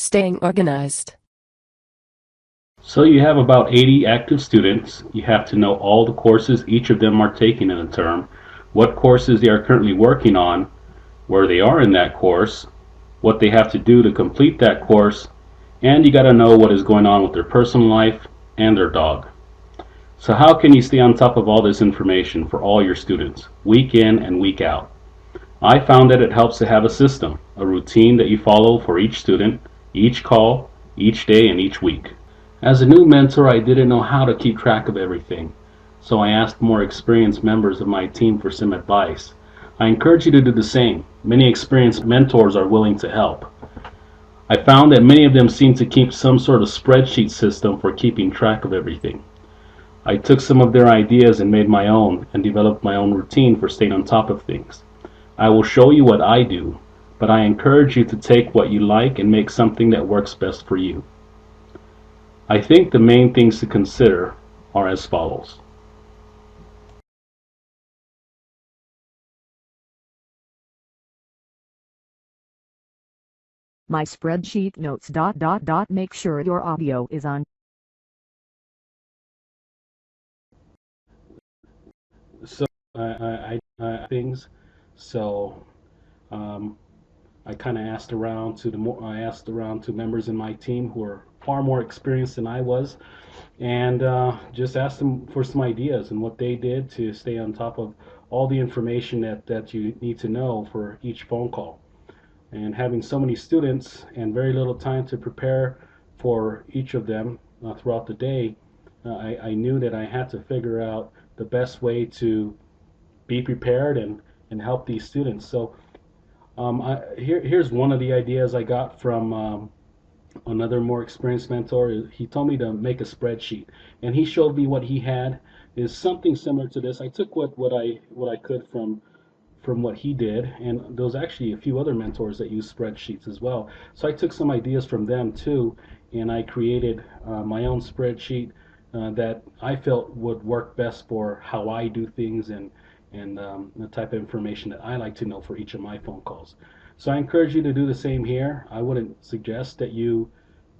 Staying organized. So you have about 80 active students. You have to know all the courses each of them are taking in a term, what courses they are currently working on, where they are in that course, what they have to do to complete that course, and you got to know what is going on with their personal life and their dog. So how can you stay on top of all this information for all your students, week in and week out? I found that it helps to have a system, a routine that you follow for each student, each call, each day, and each week. As a new mentor, I didn't know how to keep track of everything, so I asked more experienced members of my team for some advice. I encourage you to do the same. Many experienced mentors are willing to help. I found that many of them seem to keep some sort of spreadsheet system for keeping track of everything. I took some of their ideas and made my own and developed my own routine for staying on top of things. I will show you what I do, but I encourage you to take what you like and make something that works best for you. I think the main things to consider are as follows. My spreadsheet notes. Make sure your audio is on. So things. So um, I kind of asked around to members in my team who are far more experienced than I was, and just asked them for some ideas and what they did to stay on top of all the information that you need to know for each phone call. And having so many students and very little time to prepare for each of them throughout the day, I knew that I had to figure out the best way to be prepared and help these students. So here's one of the ideas I got from another more experienced mentor. He told me to make a spreadsheet, and he showed me what he had is something similar to this. I took what I could from what he did, and there was actually a few other mentors that use spreadsheets as well. So I took some ideas from them too, and I created my own spreadsheet that I felt would work best for how I do things and the type of information that I like to know for each of my phone calls. So I encourage you to do the same here. I wouldn't suggest that you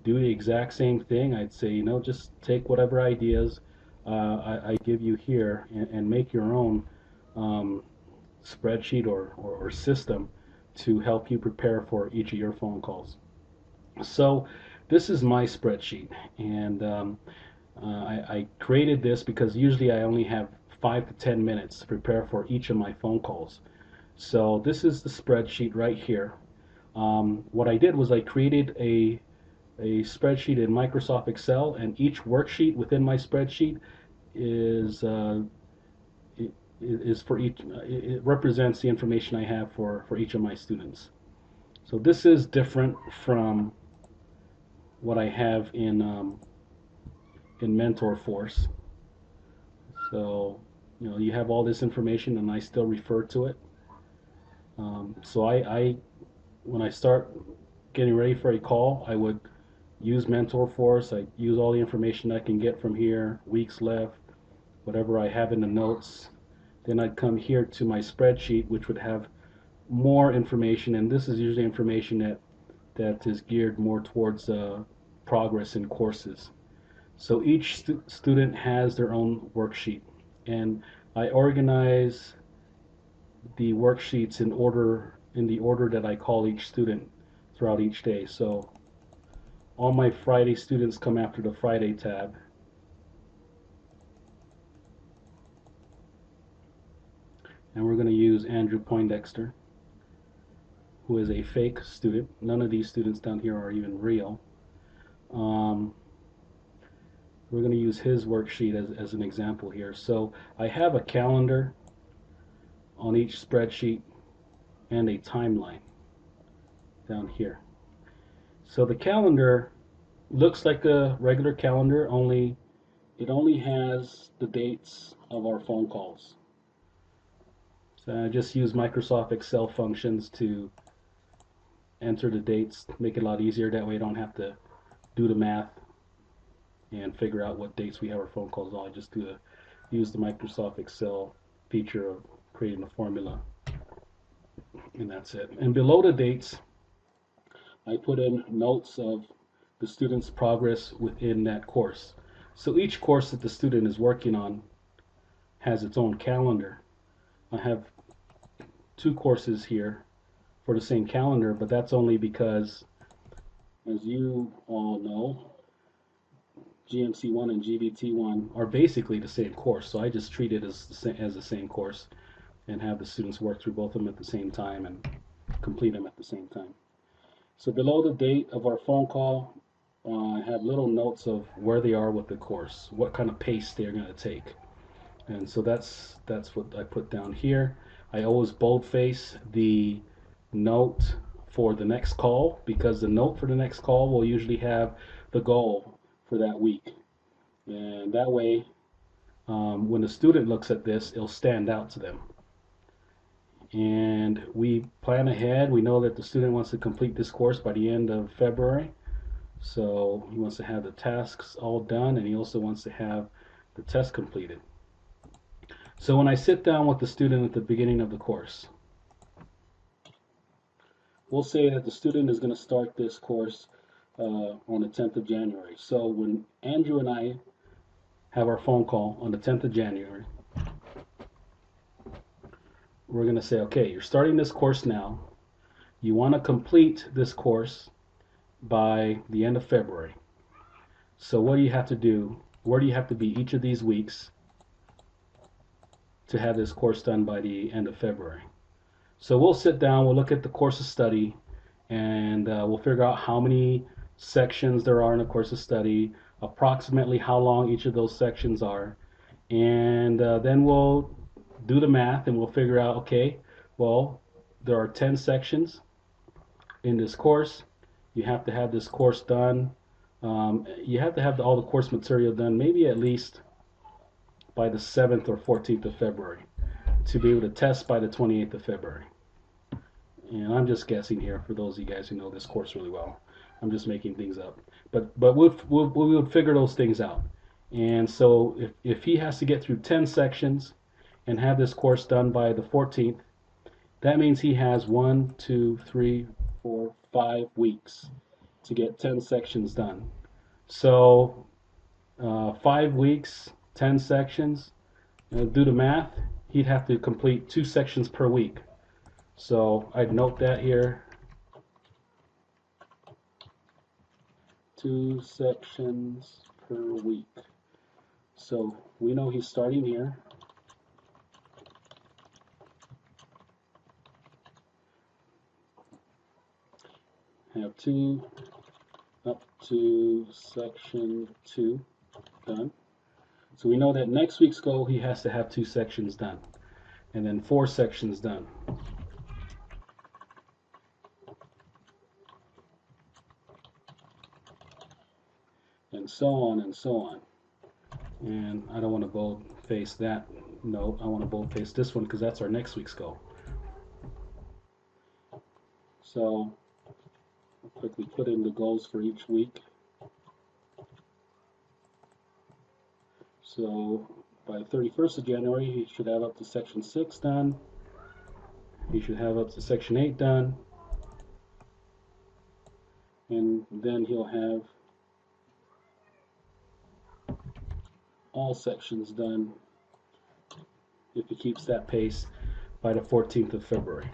do the exact same thing. I'd say, just take whatever ideas I give you here and make your own um, spreadsheet or system to help you prepare for each of your phone calls. So this is my spreadsheet, and I created this because usually I only have 5 to 10 minutes to prepare for each of my phone calls. So this is the spreadsheet right here. What I did was I created a spreadsheet in Microsoft Excel, and each worksheet within my spreadsheet is is for each. It represents the information I have for each of my students. So this is different from what I have in Mentor Force. So you have all this information, and I still refer to it. So I when I start getting ready for a call, I would use Mentor Force. I use all the information I can get from here, weeks left, whatever I have in the notes. Then I'd come here to my spreadsheet, which would have more information, and this is usually information that is geared more towards progress in courses. So each student has their own worksheet, and I organize the worksheets in the order that I call each student throughout each day. So all my Friday students come after the Friday tab, and we're going to use Andrew Poindexter, who is a fake student. None of these students down here are even real. Um, we're going to use his worksheet as an example here. So I have a calendar on each spreadsheet and a timeline down here. So the calendar looks like a regular calendar, only it only has the dates of our phone calls. So I just use Microsoft Excel functions to enter the dates, make it a lot easier. That way I don't have to do the math and figure out what dates we have our phone calls on. I just use the Microsoft Excel feature of creating a formula, and that's it. And below the dates, I put in notes of the student's progress within that course. So each course that the student is working on has its own calendar. I have two courses here for the same calendar, but that's only because, as you all know, GMC1 and GBT1 are basically the same course. So I just treat it as the same course and have the students work through both of them at the same time and complete them at the same time. So below the date of our phone call, I have little notes of where they are with the course, what kind of pace they're going to take. And so that's what I put down here. I always boldface the note for the next call, because the note for the next call will usually have the goal for that week. And that way, when the student looks at this, it'll stand out to them. And we plan ahead. We know that the student wants to complete this course by the end of February. So he wants to have the tasks all done, and he also wants to have the test completed. So when I sit down with the student at the beginning of the course, we'll say that the student is going to start this course on the 10th of January. So when Andrew and I have our phone call on the 10th of January, we're going to say, okay, you're starting this course now. You want to complete this course by the end of February. So what do you have to do? Where do you have to be each of these weeks to have this course done by the end of February? So we'll sit down, we'll look at the course of study, and we'll figure out how many sections there are in a course of study, approximately how long each of those sections are, and then we'll do the math and we'll figure out, okay, well, there are 10 sections in this course. You have to have this course done. You have to have all the course material done maybe at least by the 7th or 14th of February to be able to test by the 28th of February. And I'm just guessing here for those of you guys who know this course really well. I'm just making things up. But we'll figure those things out. And so if he has to get through 10 sections and have this course done by the 14th, that means he has 1, 2, 3, 4, 5 weeks to get 10 sections done. So 5 weeks, 10 sections, do the math, he'd have to complete 2 sections per week. So I'd note that here. 2 sections per week. So we know he's starting here. Have 2 up to section 2 done. So we know that next week's goal, he has to have 2 sections done, and then 4 sections done. And so on and so on. And I don't want to boldface that note. I want to boldface this one because that's our next week's goal. So I'll quickly put in the goals for each week. So by 31st of January, he should have up to section 6 done. He should have up to section 8 done. And then he'll have all sections done if he keeps that pace by the 14th of February.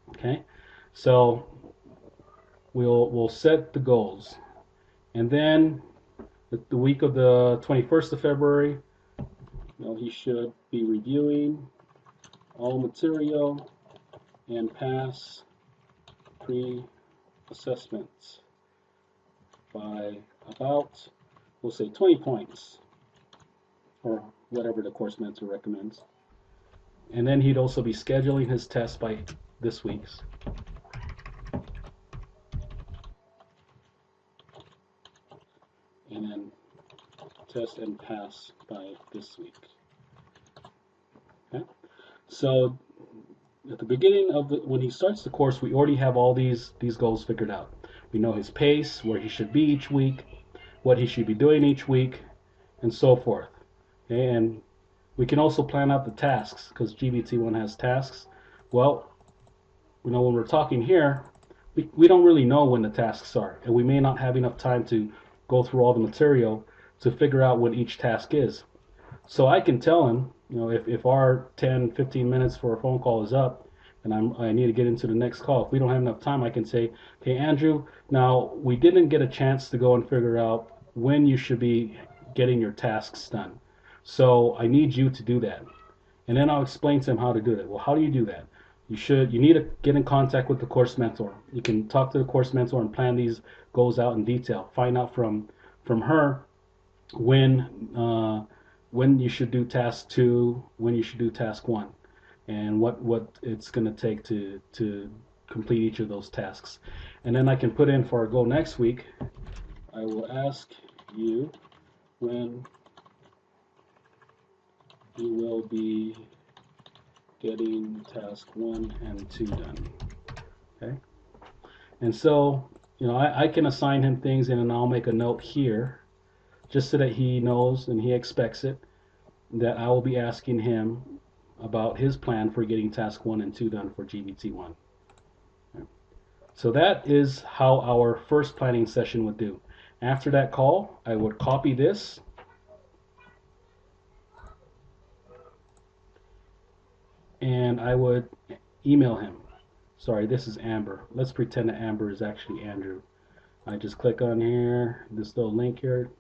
Okay, so we'll set the goals, and then the week of the 21st of February, he should be reviewing all material and pass pre-assessments by about, we'll say 20 points, or whatever the course mentor recommends. And then he'd also be scheduling his tests by this week's. And then test and pass by this week. Okay? So at the beginning of when he starts the course, we already have all these goals figured out. We know his pace, where he should be each week, what he should be doing each week, and so forth. Okay? And we can also plan out the tasks, because GBT1 has tasks. Well, when we're talking here, we don't really know when the tasks are, and we may not have enough time to go through all the material to figure out what each task is. So I can tell him, if our 10, 15 minutes for a phone call is up and I need to get into the next call, if we don't have enough time, I can say, okay, Andrew, now we didn't get a chance to go and figure out when you should be getting your tasks done. So I need you to do that. And then I'll explain to him how to do that. Well, how do you do that? You need to get in contact with the course mentor. You can talk to the course mentor and plan these goals out in detail. Find out from her when when you should do task 2, when you should do task 1, and what it's going to take to complete each of those tasks. And then I can put in for our goal next week. I will ask you when you will be getting task 1 and 2 done. Okay? And so, I can assign him things, and I'll make a note here just so that he knows and he expects it, that I will be asking him about his plan for getting task 1 and 2 done for GBT1. Okay. So that is how our first planning session would do. After that call, I would copy this and I would email him. Sorry, this is Amber. Let's pretend that Amber is actually Andrew. I just click on here, this little link here.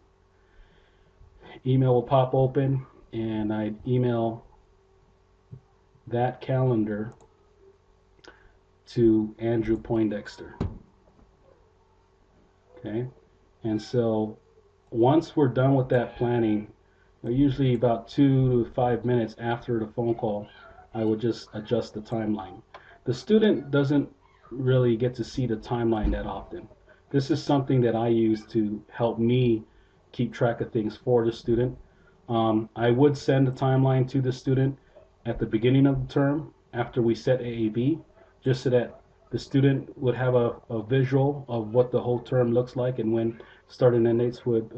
Email will pop open, and I'd email that calendar to Andrew Poindexter. Okay, and so once we're done with that planning, usually about 2 to 5 minutes after the phone call, I would just adjust the timeline. The student doesn't really get to see the timeline that often. This is something that I use to help me keep track of things for the student. I would send the timeline to the student at the beginning of the term after we set AAB, just so that the student would have a visual of what the whole term looks like and when start and end dates would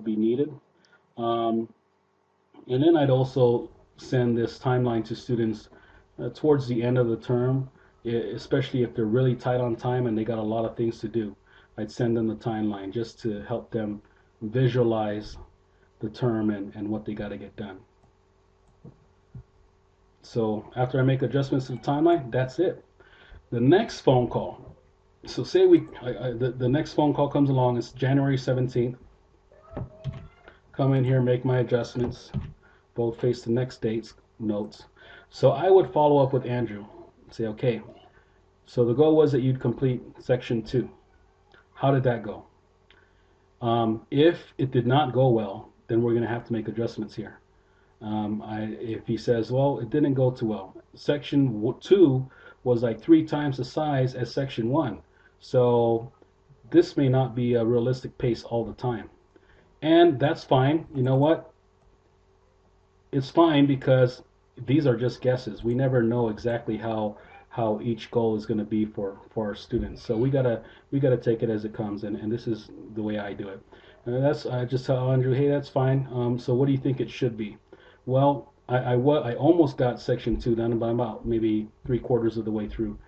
be needed. Um, and then I'd also send this timeline to students towards the end of the term, especially if they're really tight on time and they got a lot of things to do. I'd send them the timeline just to help them visualize the term and what they got to get done. So after I make adjustments to the timeline, that's it. The next phone call. So say the next phone call comes along. It's January 17th. Come in here, make my adjustments, bold face the next date's notes. So I would follow up with Andrew. Say, okay, so the goal was that you'd complete section 2. How did that go? If it did not go well, then we're going to have to make adjustments here. If he says, well, it didn't go too well. Section 2 was like 3 times the size as section 1. So this may not be a realistic pace all the time. And that's fine. You know what? It's fine, because these are just guesses. We never know exactly how each goal is going to be for our students. So we gotta take it as it comes, and this is the way I do it. I just tell Andrew, hey, that's fine. So what do you think it should be? Well, I almost got section 2 done, but I'm about maybe 3/4 of the way through.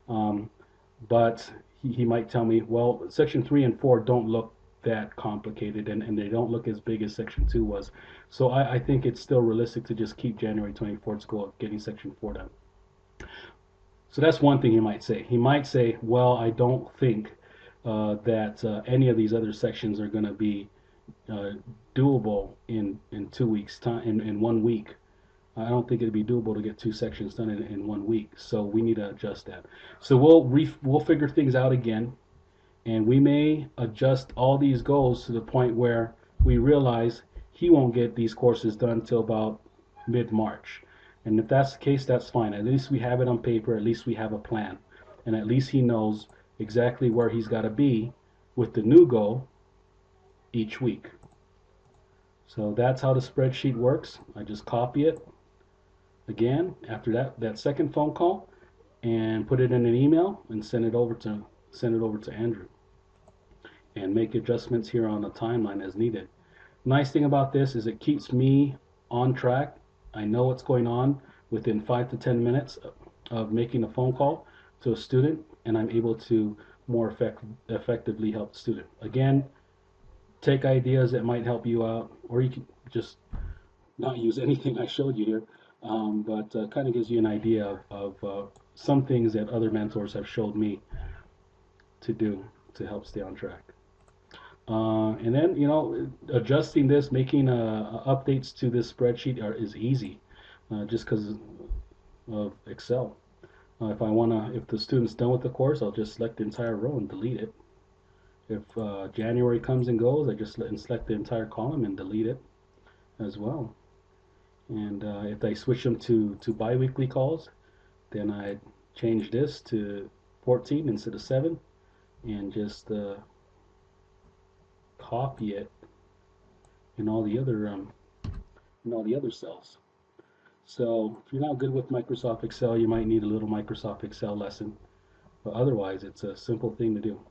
But he might tell me, well, section 3 and 4 don't look that complicated, and they don't look as big as section 2 was. So I think it's still realistic to just keep January 24th's goal of getting section 4 done. So that's one thing he might say. He might say, well, I don't think that any of these other sections are going to be doable in 2 weeks time, in 1 week. I don't think it'd be doable to get 2 sections done in 1 week. So we need to adjust that. So we'll figure things out again, and we may adjust all these goals to the point where we realize he won't get these courses done till about mid-March. And if that's the case, that's fine. At least we have it on paper. At least we have a plan. And at least he knows exactly where he's got to be with the new goal each week. So that's how the spreadsheet works. I just copy it again after that second phone call and put it in an email and send it over to Andrew, and make adjustments here on the timeline as needed. Nice thing about this is it keeps me on track. I know what's going on within 5 to 10 minutes of making a phone call to a student, and I'm able to more effectively help the student. Again, take ideas that might help you out, or you can just not use anything I showed you here, but kind of gives you an idea of some things that other mentors have showed me to do to help stay on track. And then, adjusting this, making updates to this spreadsheet is easy, just because of Excel. If the student's done with the course, I'll just select the entire row and delete it. If January comes and goes, I just select the entire column and delete it as well. And if I switch them to biweekly calls, then I change this to 14 instead of 7, and just copy it in all the other cells. So if you're not good with Microsoft Excel, you might need a little Microsoft Excel lesson. But otherwise, it's a simple thing to do.